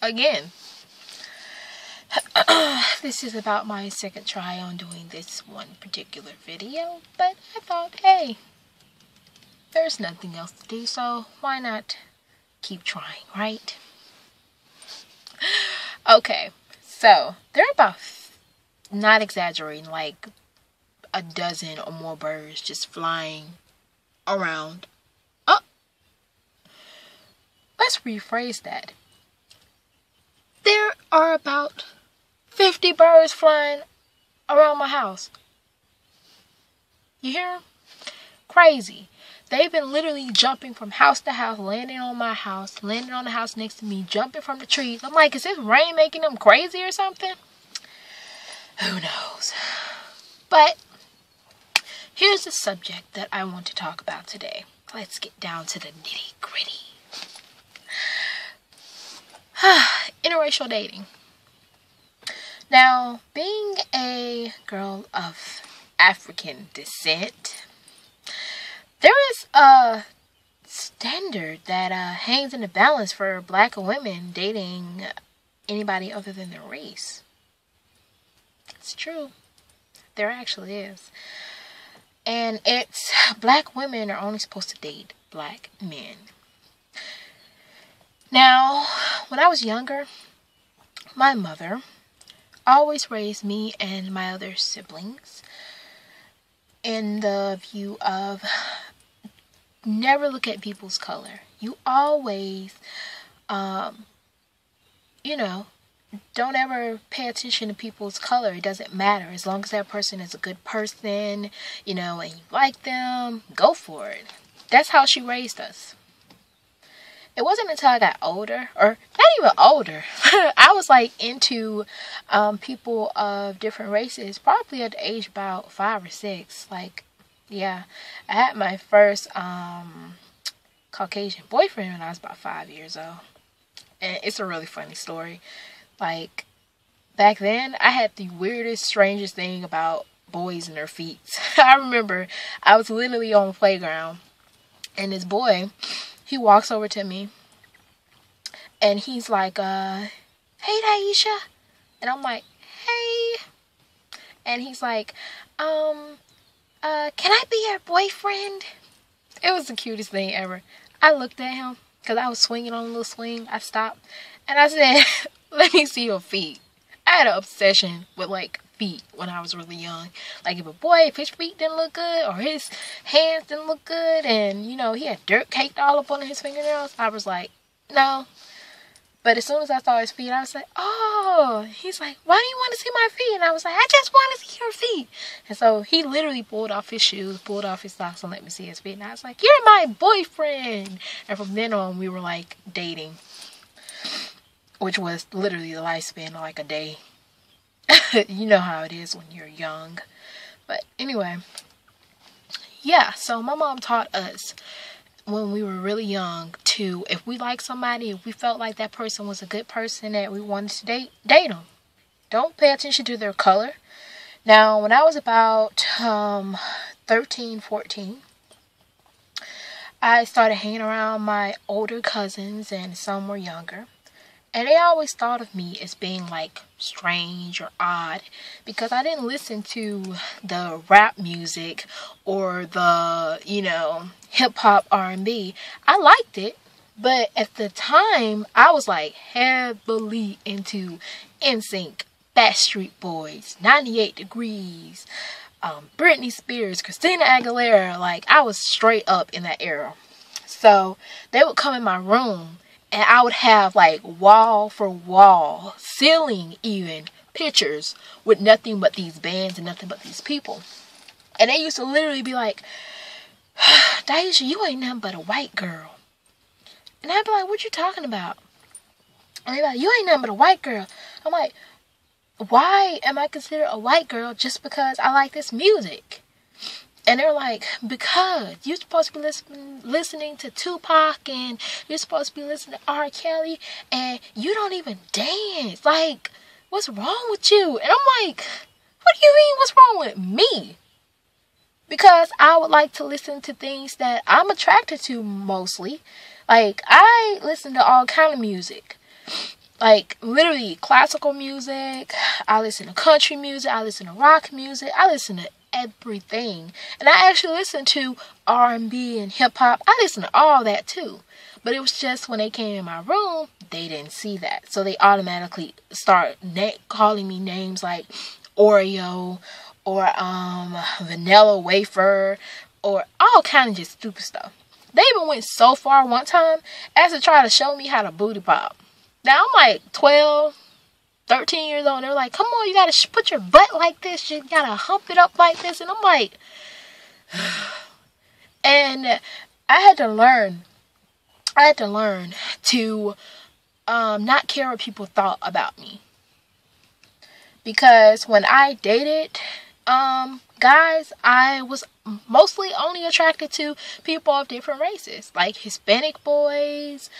again. This is about my second try on doing this one particular video, but I thought, hey, there's nothing else to do, so why not keep trying, right? Okay, so there are about, not exaggerating, like a dozen or more birds just flying around. Oh, let's rephrase that. There are about 50 birds flying around my house. You hear them? Crazy. They've been literally jumping from house to house, landing on my house, landing on the house next to me, jumping from the trees. I'm like, is this rain making them crazy or something? Who knows? But here's the subject that I want to talk about today. Let's get down to the nitty-gritty. Interracial dating. Now, being a girl of African descent, there is a standard that hangs in the balance for black women dating anybody other than their race. It's true. There actually is. And it's black women are only supposed to date black men. Now, when I was younger, my mother always raised me and my other siblings in the view of never look at people's color. You always, don't ever pay attention to people's color. It doesn't matter. As long as that person is a good person, and you like them, go for it. That's how she raised us. It wasn't until I got older, or not even older, I was like into people of different races, probably at the age about 5 or 6. Like, yeah, I had my first Caucasian boyfriend when I was about 5 years old. And it's a really funny story. Like, back then, I had the weirdest, strangest thing about boys and their feet. I remember I was literally on the playground, and this boy, he walks over to me, and he's like, hey, Daisha. And I'm like, hey. And he's like, can I be your boyfriend? It was the cutest thing ever. I looked at him, because I was swinging on a little swing. I stopped, and I said, let me see your feet. I had an obsession with, like, feet when I was really young. Like, if his feet didn't look good, or his hands didn't look good, and, he had dirt caked all up on his fingernails, I was like, no. But as soon as I saw his feet, I was like, oh. He's like, why do you want to see my feet? And I was like, I just want to see your feet. And so he literally pulled off his shoes, pulled off his socks, and let me see his feet. And I was like, you're my boyfriend. And from then on, we were, like, dating, which was literally the lifespan of, like, a day. You know how it is when you're young. But anyway, yeah, so my mom taught us when we were really young to, if we like somebody, if we felt like that person was a good person that we wanted to date them. Don't pay attention to their color. Now, when I was about 13, 14, I started hanging around my older cousins, and some were younger. And they always thought of me as being, like, strange or odd, because I didn't listen to the rap music or the, hip-hop R&B. I liked it, but at the time, I was, like, heavily into NSYNC, Backstreet Boys, 98 Degrees, Britney Spears, Christina Aguilera. Like, I was straight up in that era. So, they would come in my room, and I would have, like, wall for wall, ceiling even, pictures with nothing but these bands and nothing but these people. And they used to literally be like, Daisha, you ain't nothing but a white girl. And I'd be like, what you talking about? And they'd be like, you ain't nothing but a white girl. I'm like, why am I considered a white girl just because I like this music? And they're like, because you're supposed to be listening to Tupac, and you're supposed to be listening to R. Kelly, and you don't even dance. Like, what's wrong with you? And I'm like, what do you mean, what's wrong with me? Because I would like to listen to things that I'm attracted to mostly. Like, I listen to all kind of music. Like, literally, classical music. I listen to country music. I listen to rock music. I listen to everything. And I actually listen to R&B and hip-hop. I listen to all that, too. But it was just when they came in my room, they didn't see that. So they automatically start calling me names like Oreo or vanilla wafer or all kind of just stupid stuff. They even went so far one time as to try to show me how to booty pop. Now I'm like 12, 13 years old, and they're like, come on, you gotta put your butt like this, you gotta hump it up like this. And I'm like, and I had to learn to not care what people thought about me. Because when I dated guys, I was mostly only attracted to people of different races, like Hispanic boys,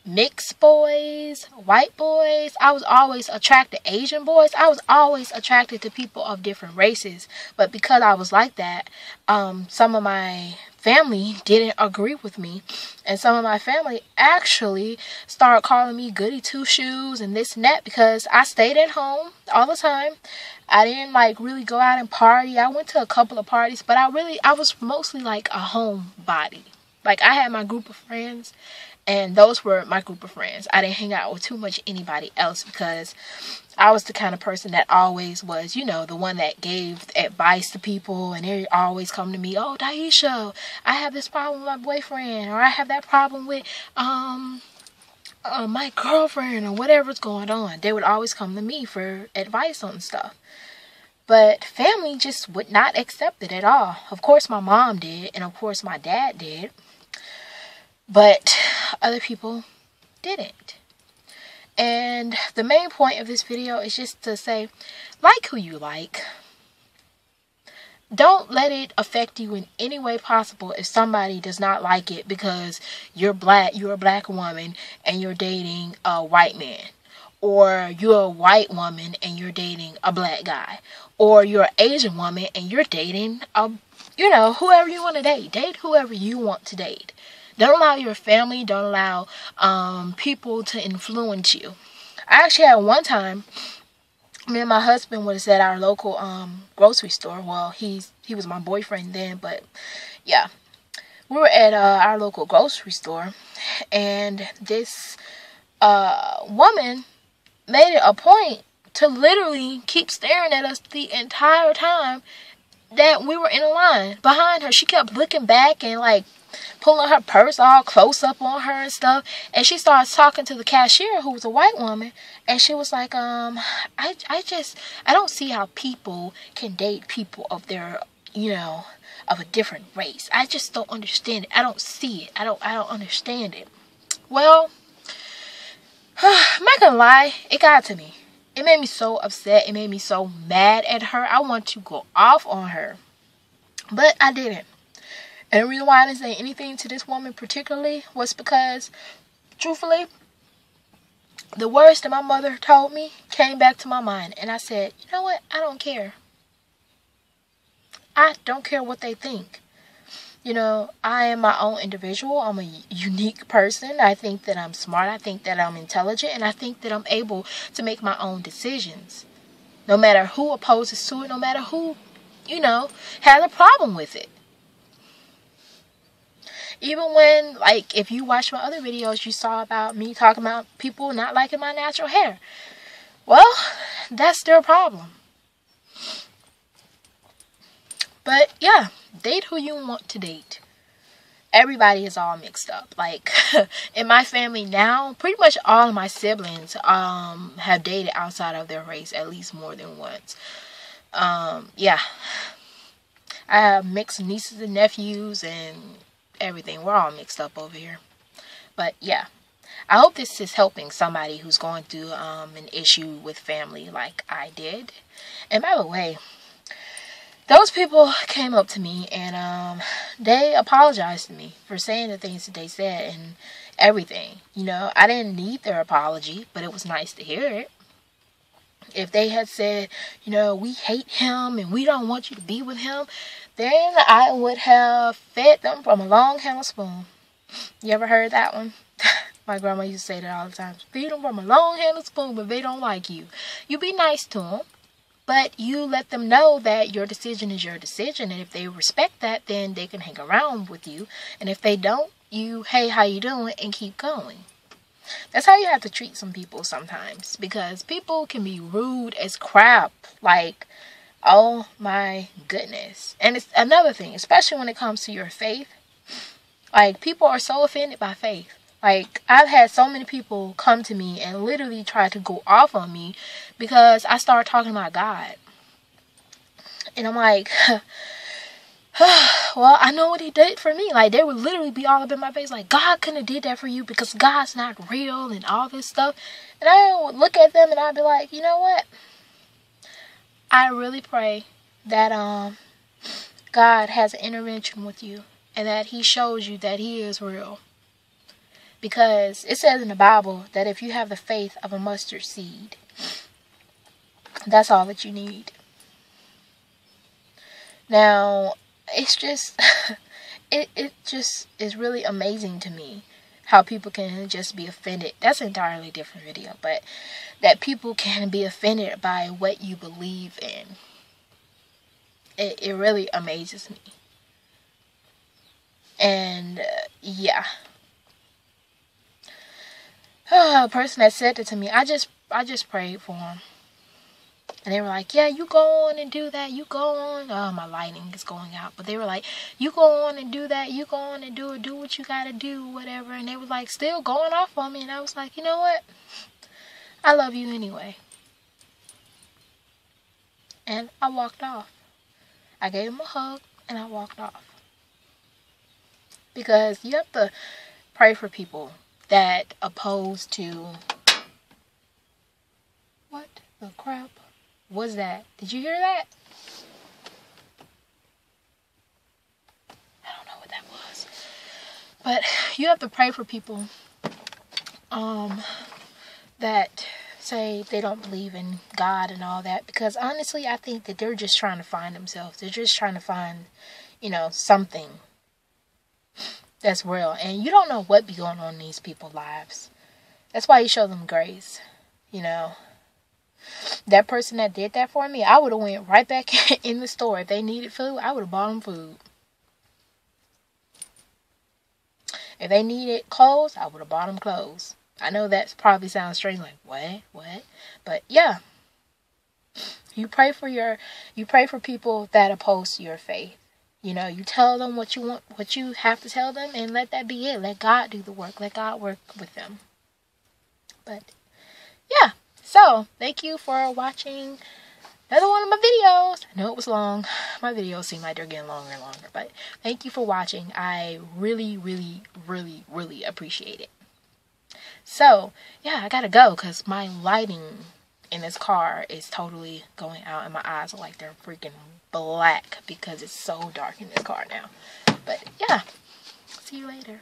mixed boys, white boys. I was always attracted to Asian boys. I was always attracted to people of different races. But because I was like that, some of my family didn't agree with me, and some of my family actually started calling me goody two shoes and this and that, because I stayed at home all the time. I didn't like really go out and party. I went to a couple of parties, but I was mostly like a homebody. Like, I had my group of friends, and those were my group of friends. I didn't hang out with too much anybody else, because I was the kind of person that always was, you know, the one that gave advice to people, and they always come to me, oh, Daisha, I have this problem with my boyfriend, or I have that problem with my girlfriend, or whatever's going on. They would always come to me for advice on stuff. But family just would not accept it at all. Of course my mom did, and of course my dad did. But other people didn't. And the main point of this video is just to say, like who you like. Don't let it affect you in any way possible if somebody does not like it because you're a black woman and you're dating a white man. Or you're a white woman and you're dating a black guy. Or you're an Asian woman and you're dating whoever you want to date. Date whoever you want to date. Don't allow your family, don't allow people to influence you. I actually had one time, me and my husband was at our local grocery store. Well, he was my boyfriend then, but yeah. We were at our local grocery store, and this woman made it a point to literally keep staring at us the entire time that we were in a line behind her. She kept looking back and like pulling her purse all close up on her and stuff. And she started talking to the cashier, who was a white woman, and she was like, I don't see how people can date people of their, of a different race. I just don't understand it. I don't see it. I don't understand it. Well, I'm not gonna lie, it got to me. It made me so upset. It made me so mad at her. I want to go off on her. But I didn't. And the reason why I didn't say anything to this woman particularly was because, truthfully, the words that my mother told me came back to my mind. And I said, you know what? I don't care. I don't care what they think. I am my own individual. I'm a unique person. I think that I'm smart. I think that I'm intelligent. And I think that I'm able to make my own decisions. No matter who opposes to it. No matter who, has a problem with it. Even when, if you watch my other videos, you saw about me talking about people not liking my natural hair. Well, that's their problem. But, yeah, date who you want to date. Everybody is all mixed up. In my family now, pretty much all of my siblings have dated outside of their race at least more than once. Yeah. I have mixed nieces and nephews and everything. We're all mixed up over here. But, yeah. I hope this is helping somebody who's going through an issue with family like I did. And by the way, those people came up to me and they apologized to me for saying the things that they said and everything. I didn't need their apology, but it was nice to hear it. If they had said, we hate him and we don't want you to be with him, then I would have fed them from a long handled spoon. You ever heard that one? My grandma used to say that all the time. Feed them from a long-handled spoon, but they don't like you. You be nice to them, but you let them know that your decision is your decision, and if they respect that, then they can hang around with you. And if they don't, you, hey, how you doing, and keep going. That's how you have to treat some people sometimes, because people can be rude as crap. Like, oh my goodness. And it's another thing, especially when it comes to your faith. Like, people are so offended by faith. Like, I've had so many people come to me and literally try to go off on me because I started talking about God. And I'm like, well, I know what he did for me. Like, they would literally be all up in my face like, God couldn't have did that for you because God's not real and all this stuff. And I would look at them and I'd be like, you know what? I really pray that God has an intervention with you and that he shows you that he is real. Because it says in the Bible that if you have the faith of a mustard seed, that's all that you need. Now, it's just, it just is really amazing to me how people can just be offended. That's an entirely different video, but that people can be offended by what you believe in. It really amazes me. And yeah. A person that said that to me, I just prayed for them. And they were like, yeah, you go on and do that. You go on. Oh, my lighting is going out. But they were like, you go on and do that. You go on and do it. Do what you got to do, whatever. And they were like still going off on me. And I was like, you know what? I love you anyway. And I walked off. I gave him a hug and I walked off. Because you have to pray for people that oppose to... What the crap was that? Did you hear that? I don't know what that was. But you have to pray for people that say they don't believe in God and all that. Because honestly, I think that they're just trying to find themselves. They're just trying to find, something that's real. And you don't know what be going on in these people's lives. That's why you show them grace. That person that did that for me, I would have went right back in the store. If they needed food, I would have bought them food. If they needed clothes, I would have bought them clothes. I know that probably sounds strange, like what? But yeah, you pray for people that oppose your faith. You tell them what you want, what you have to tell them, and let that be it. Let God do the work. Let God work with them. But yeah. So, thank you for watching another one of my videos. I know it was long. My videos seem like they're getting longer and longer. But thank you for watching. I really, really, really, really appreciate it. So, yeah, I gotta go because my lighting in this car is totally going out. And my eyes are like they're freaking black because it's so dark in this car now. But, yeah. See you later.